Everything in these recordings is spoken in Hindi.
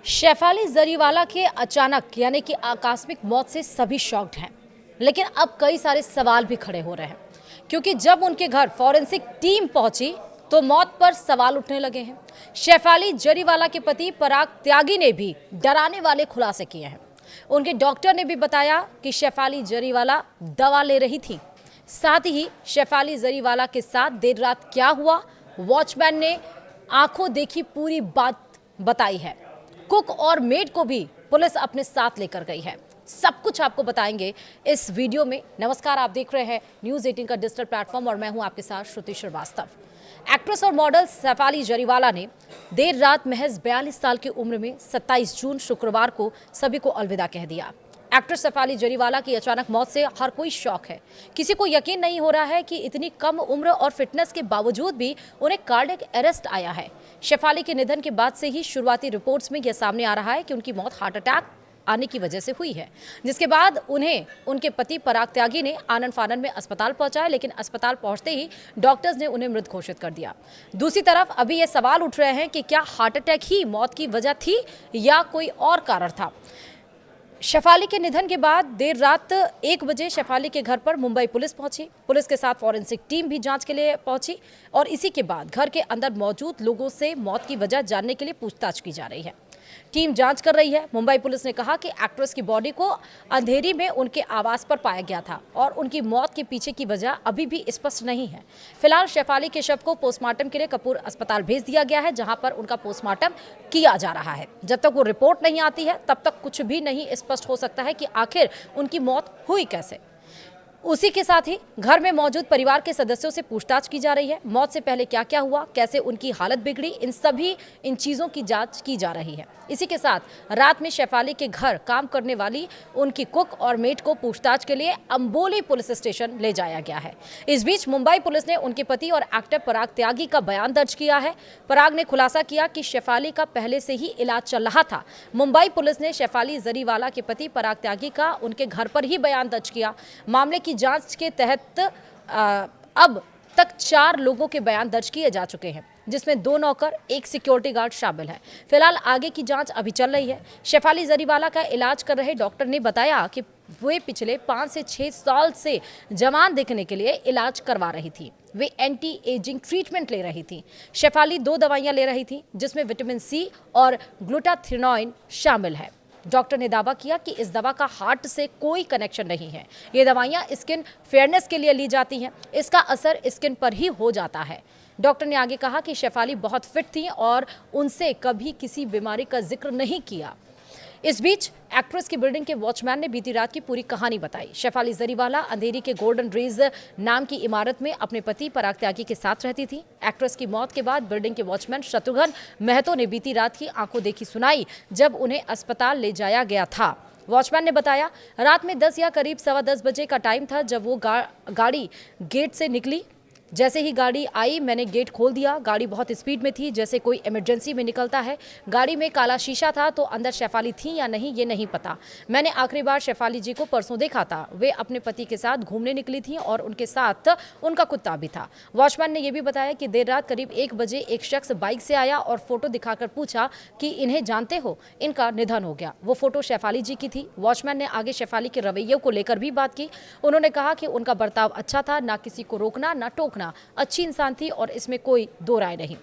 शेफाली जरीवाला के अचानक यानी कि आकस्मिक मौत से सभी शॉक्ड हैं, लेकिन अब कई सारे सवाल भी खड़े हो रहे हैं क्योंकि जब उनके घर फॉरेंसिक टीम पहुंची तो मौत पर सवाल उठने लगे हैं। शेफाली जरीवाला के पति पराग त्यागी ने भी डराने वाले खुलासे किए हैं। उनके डॉक्टर ने भी बताया कि शेफाली जरीवाला दवा ले रही थी। साथ ही शेफाली जरीवाला के साथ देर रात क्या हुआ, वॉचमैन ने आंखों देखी पूरी बात बताई है। कुक और मेड को भी पुलिस अपने साथ लेकर गई है। सब कुछ आपको बताएंगे इस वीडियो में। नमस्कार, आप देख रहे हैं न्यूज़ 18 का डिजिटल प्लेटफॉर्म और मैं हूं आपके साथ श्रुति श्रीवास्तव। एक्ट्रेस और मॉडल शेफाली जरीवाला ने देर रात महज 42 साल की उम्र में 27 जून शुक्रवार को सभी को अलविदा कह दिया। एक्ट्रेस शेफाली जरीवाला की अचानक मौत से हर कोई शॉक है। किसी को यकीन नहीं हो रहा है कि इतनी कम उम्र और फिटनेस के बावजूद भी उन्हें कार्डियक अरेस्ट आया है। शेफाली के निधन के बाद से ही शुरुआती रिपोर्ट्स में यह सामने आ रहा है कि उनकी मौत हार्ट अटैक आने की वजह से हुई है, जिसके बाद उन्हें उनके पति पराग त्यागी ने आनन फानन में अस्पताल पहुंचाया, लेकिन अस्पताल पहुंचते ही डॉक्टर्स ने उन्हें मृत घोषित कर दिया। दूसरी तरफ अभी ये सवाल उठ रहे हैं कि क्या हार्ट अटैक ही मौत की वजह थी या कोई और कारण था। शेफाली के निधन के बाद देर रात 1 बजे शेफाली के घर पर मुंबई पुलिस पहुंची। पुलिस के साथ फॉरेंसिक टीम भी जांच के लिए पहुंची और इसी के बाद घर के अंदर मौजूद लोगों से मौत की वजह जानने के लिए पूछताछ की जा रही है। टीम जांच कर रही है। मुंबई पुलिस ने कहा कि एक्ट्रेस की बॉडी को अंधेरी में उनके आवास पर पाया गया था और उनकी मौत के पीछे की वजह अभी भी स्पष्ट नहीं है। फिलहाल शेफाली के शव को पोस्टमार्टम के लिए कपूर अस्पताल भेज दिया गया है, जहां पर उनका पोस्टमार्टम किया जा रहा है। जब तक वो रिपोर्ट नहीं आती है तब तक कुछ भी नहीं स्पष्ट हो सकता है कि आखिर उनकी मौत हुई कैसे। उसी के साथ ही घर में मौजूद परिवार के सदस्यों से पूछताछ की जा रही है। मौत से पहले क्या क्या हुआ, कैसे उनकी हालत बिगड़ी, इन चीज़ों की जांच की जा रही है। इसी के साथ रात में शेफाली के घर काम करने वाली उनकी कुक और मेट को पूछताछ के लिए अंबोली पुलिस स्टेशन ले जाया गया है। इस बीच मुंबई पुलिस ने उनके पति और एक्टर पराग त्यागी का बयान दर्ज किया है। पराग ने खुलासा किया कि शेफाली का पहले से ही इलाज चल रहा था। मुंबई पुलिस ने शेफाली जरीवाला के पति पराग त्यागी का उनके घर पर ही बयान दर्ज किया। मामले की जांच के तहत अब तक 4 लोगों के बयान दर्ज किए जा चुके हैं, जिसमें 2 नौकर, 1 सिक्योरिटी गार्ड शामिल है। फिलहाल आगे की जांच अभी चल रही है। शेफाली जरीवाला का इलाज कर रहे डॉक्टर ने बताया कि वे पिछले 5 से 6 साल से जवान दिखने के लिए इलाज करवा रही थी। वे एंटी एजिंग ट्रीटमेंट ले रही थी। शेफाली 2 दवाइयां ले रही थी, जिसमें विटामिन सी और ग्लूटाथियोनाइन शामिल है। डॉक्टर ने दावा किया कि इस दवा का हार्ट से कोई कनेक्शन नहीं है। ये दवाइयां स्किन फेयरनेस के लिए ली जाती हैं। इसका असर स्किन पर ही हो जाता है। डॉक्टर ने आगे कहा कि शेफाली बहुत फिट थी और उनसे कभी किसी बीमारी का जिक्र नहीं किया। इस बीच एक्ट्रेस की बिल्डिंग के वॉचमैन ने बीती रात की पूरी कहानी बताई। शेफाली जरीवाला अंधेरी के गोल्डन रेज नाम की इमारत में अपने पति पराग त्यागी के साथ रहती थी। एक्ट्रेस की मौत के बाद बिल्डिंग के वॉचमैन शत्रुघ्न महतो ने बीती रात की आंखों देखी सुनाई जब उन्हें अस्पताल ले जाया गया था। वॉचमैन ने बताया, रात में 10 या करीब 10:15 बजे का टाइम था जब वो गाड़ी गेट से निकली। जैसे ही गाड़ी आई मैंने गेट खोल दिया। गाड़ी बहुत स्पीड में थी, जैसे कोई इमरजेंसी में निकलता है। गाड़ी में काला शीशा था, तो अंदर शेफाली थी या नहीं ये नहीं पता। मैंने आखिरी बार शेफाली जी को परसों देखा था। वे अपने पति के साथ घूमने निकली थी और उनके साथ उनका कुत्ता भी था। वॉचमैन ने यह भी बताया कि देर रात करीब 1 बजे एक शख्स बाइक से आया और फोटो दिखाकर पूछा कि इन्हें जानते हो, इनका निधन हो गया। वो फोटो शेफाली जी की थी। वॉचमैन ने आगे शेफाली के रवैये को लेकर भी बात की। उन्होंने कहा कि उनका बर्ताव अच्छा था, ना किसी को रोकना ना टोकना, अच्छी इंसान थी और इसमें कोई दो राय नहीं।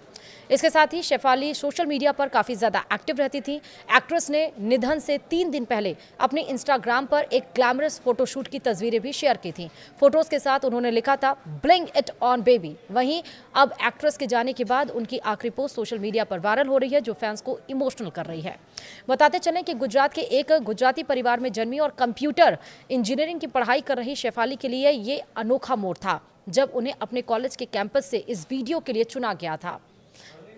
इसके साथ ही शेफाली सोशल मीडिया पर काफ़ी ज़्यादा एक्टिव रहती थी। एक्ट्रेस ने निधन से 3 दिन पहले अपने इंस्टाग्राम पर एक ग्लैमरस फोटोशूट की तस्वीरें भी शेयर की थी। फोटोज़ के साथ उन्होंने लिखा था, ब्लिंग इट ऑन बेबी। वहीं अब एक्ट्रेस के जाने के बाद उनकी आखिरी पोस्ट सोशल मीडिया पर वायरल हो रही है, जो फैंस को इमोशनल कर रही है। बताते चलें कि गुजरात के एक गुजराती परिवार में जन्मी और कंप्यूटर इंजीनियरिंग की पढ़ाई कर रही शेफाली के लिए ये अनोखा मोड़ था जब उन्हें अपने कॉलेज के कैंपस से इस वीडियो के लिए चुना गया था।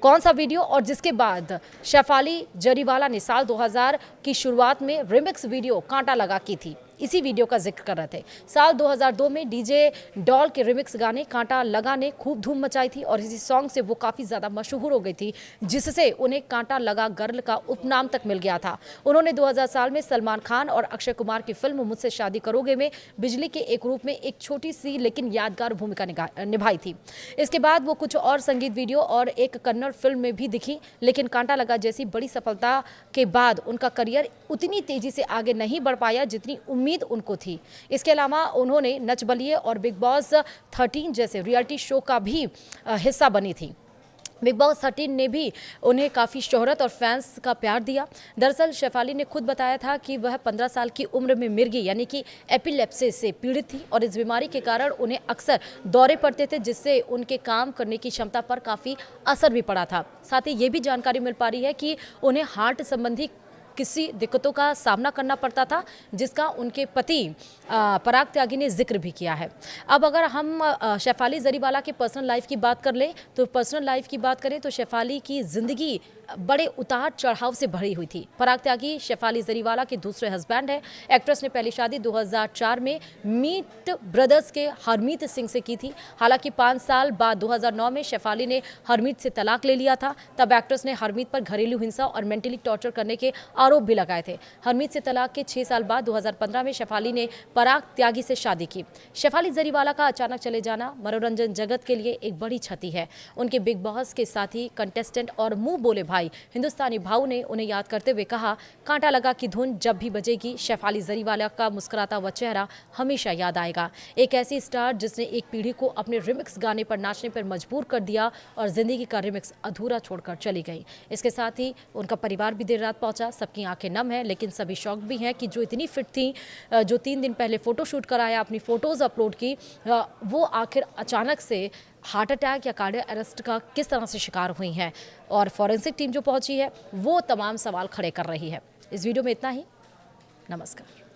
कौन सा वीडियो और जिसके बाद शेफाली जरीवाला ने साल 2000 की शुरुआत में रिमिक्स वीडियो कांटा लगा की थी। इसी वीडियो का जिक्र कर रहे थे। साल 2002 में डीजे डॉल के रिमिक्स गाने कांटा लगा ने खूब धूम मचाई थी और इसी सॉन्ग से वो काफ़ी ज़्यादा मशहूर हो गई थी, जिससे उन्हें कांटा लगा गर्ल का उपनाम तक मिल गया था। उन्होंने 2000 साल में सलमान खान और अक्षय कुमार की फिल्म मुझसे शादी करोगे में बिजली के एक रूप में एक छोटी सी लेकिन यादगार भूमिका निभाई थी। इसके बाद वो कुछ और संगीत वीडियो और एक कन्नड़ फिल्म में भी दिखी, लेकिन कांटा लगा जैसी बड़ी सफलता के बाद उनका करियर उतनी तेजी से आगे नहीं बढ़ पाया जितनी उम्मीद उनको थी। इसके अलावा उन्होंने नच बलिए और बिग बॉस 13 जैसे रियलिटी शो का भी हिस्सा बनी थी। बिग बॉस 13 ने भी उन्हें काफ़ी शोहरत और फैंस का प्यार दिया। दरअसल शेफाली ने खुद बताया था कि वह 15 साल की उम्र में मिर्गी यानी कि एपिलेप्सी से पीड़ित थी और इस बीमारी के कारण उन्हें अक्सर दौरे पड़ते थे, जिससे उनके काम करने की क्षमता पर काफ़ी असर भी पड़ा था। साथ ही ये भी जानकारी मिल पा रही है कि उन्हें हार्ट संबंधी किसी दिक्कतों का सामना करना पड़ता था, जिसका उनके पति पराग त्यागी ने जिक्र भी किया है। अब अगर हम शेफाली जरीवाला के पर्सनल लाइफ की बात कर लें तो पर्सनल लाइफ की बात करें तो शेफाली की ज़िंदगी बड़े उतार चढ़ाव से भरी हुई थी। पराग त्यागी शेफाली जरीवाला के दूसरे हस्बैंड हैं। एक्ट्रेस ने पहली शादी 2004 में मीट ब्रदर्स के हरमीत सिंह से की थी। हालांकि 5 साल बाद 2009 में शेफाली ने हरमीत से तलाक ले लिया था। तब एक्ट्रेस ने हरमीत पर घरेलू हिंसा और मेंटली टॉर्चर करने के आरोप भी लगाए थे। हरमीत से तलाक के 6 साल बाद 2015 में शेफाली ने पराग त्यागी से शादी की। शेफाली जरीवाला का अचानक चले जाना मनोरंजन जगत के लिए एक बड़ी क्षति है। उनके बिग बॉस के साथी, कंटेस्टेंट और मुंह बोले भाई हिंदुस्तानी भाऊ ने उन्हें याद करते हुए कहा, कांटा लगा की धुन जब भी बजेगी शेफाली जरीवाला का मुस्कुराता हुआ चेहरा हमेशा याद आएगा। एक ऐसी स्टार जिसने एक पीढ़ी को अपने रिमिक्स गाने पर नाचने पर मजबूर कर दिया और जिंदगी का रिमिक्स अधूरा छोड़कर चली गई। इसके साथ ही उनका परिवार भी देर रात पहुंचा। सबकी आंखें नम है, लेकिन सभी शॉक्ड भी हैं कि जो इतनी फिट थी, जो 3 दिन पहले फोटोशूट कराया, अपनी फोटोज अपलोड की, वो आखिर अचानक से हार्ट अटैक या कार्डियक अरेस्ट का किस तरह से शिकार हुई हैं और फॉरेंसिक टीम जो पहुंची है वो तमाम सवाल खड़े कर रही है। इस वीडियो में इतना ही। नमस्कार।